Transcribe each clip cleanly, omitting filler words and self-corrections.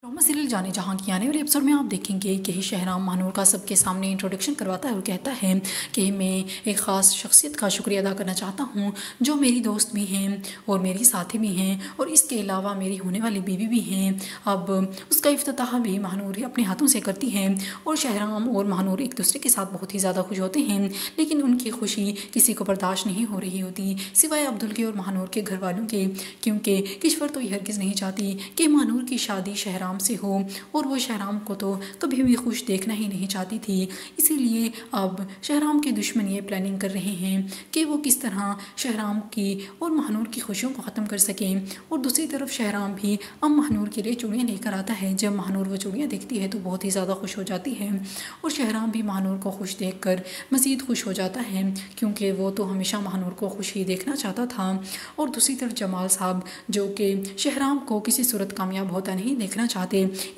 Drama serial जाने जहाँ की आने वाले एपिसोड में आप देखेंगे कि शहराम महानूर का सबके सामने इंट्रोडक्शन करवाता है और कहता है कि मैं एक ख़ास शख्सियत का शुक्रिया अदा करना चाहता हूँ जो मेरी दोस्त भी हैं और मेरी साथी भी हैं और इसके अलावा मेरी होने वाली बीवी भी हैं। अब उसका इफ्तिताह भी महानूर अपने हाथों से करती हैं और शहराम और महानूर एक दूसरे के साथ बहुत ही ज़्यादा खुश होते हैं, लेकिन उनकी खुशी किसी को बर्दाश्त नहीं हो रही होती सिवाय अब्दुल के और महानूर के घर वालों के, क्योंकि किश्वर तो हरगिज़ नहीं चाहती कि महानूर की शादी शहराम से हो और वो शहराम को तो कभी भी खुश देखना ही नहीं चाहती थी। इसीलिए अब शहराम के दुश्मन ये प्लानिंग कर रहे हैं कि वो किस तरह शहराम की और महानूर की खुशियों को ख़त्म कर सकें। और दूसरी तरफ शहराम भी अब महानूर के लिए चूड़ियाँ लेकर आता है। जब महानूर वो चूड़ियाँ देखती है तो बहुत ही ज़्यादा खुश हो जाती है और शहराम भी महानूर को खुश देख कर मज़ीद खुश हो जाता है, क्योंकि वो तो हमेशा महानूर को खुश ही देखना चाहता था। और दूसरी तरफ जमाल साहब जो कि शहराम को किसी सूरत कामयाब होता नहीं देखना चाहते,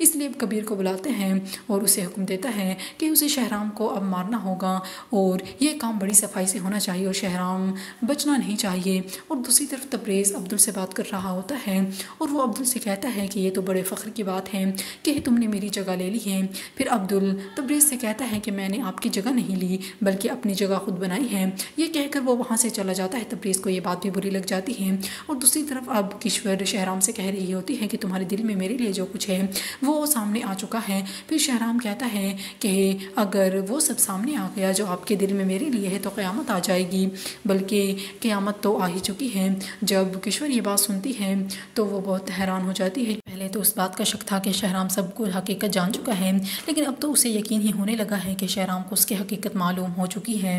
इसलिए कबीर को बुलाते हैं और उसे हुक्म देता है कि उसे शहराम को अब मारना होगा और ये काम बड़ी सफाई से होना चाहिए और शहराम बचना नहीं चाहिए। और दूसरी तरफ तबरेज़ अब्दुल से बात कर रहा होता है और वो अब्दुल से कहता है कि ये तो बड़े फ़ख्र की बात है कि तुमने मेरी जगह ले ली है। फिर अब्दुल तबरेज़ से कहता है कि मैंने आपकी जगह नहीं ली बल्कि अपनी जगह खुद बनाई है। ये कहकर वो वहाँ से चला जाता है। तबरेज़ को ये बात भी बुरी लग जाती है। और दूसरी तरफ अब किश्वर शहराम से कह रही होती है कि तुम्हारे दिल में मेरे लिए जो कुछ है वो सामने आ चुका है। फिर शहराम कहता है कि अगर वो सब सामने आ गया जो आपके दिल में मेरे लिए है तो क़यामत आ जाएगी, बल्कि क़यामत तो आ ही चुकी है। जब किश्वर ये बात सुनती है तो वो बहुत हैरान हो जाती है। पहले तो उस बात का शक था कि शहराम सब कुछ हकीकत जान चुका है, लेकिन अब तो उसे यकीन ही होने लगा है कि शहराम को उसकी हकीकत मालूम हो चुकी है।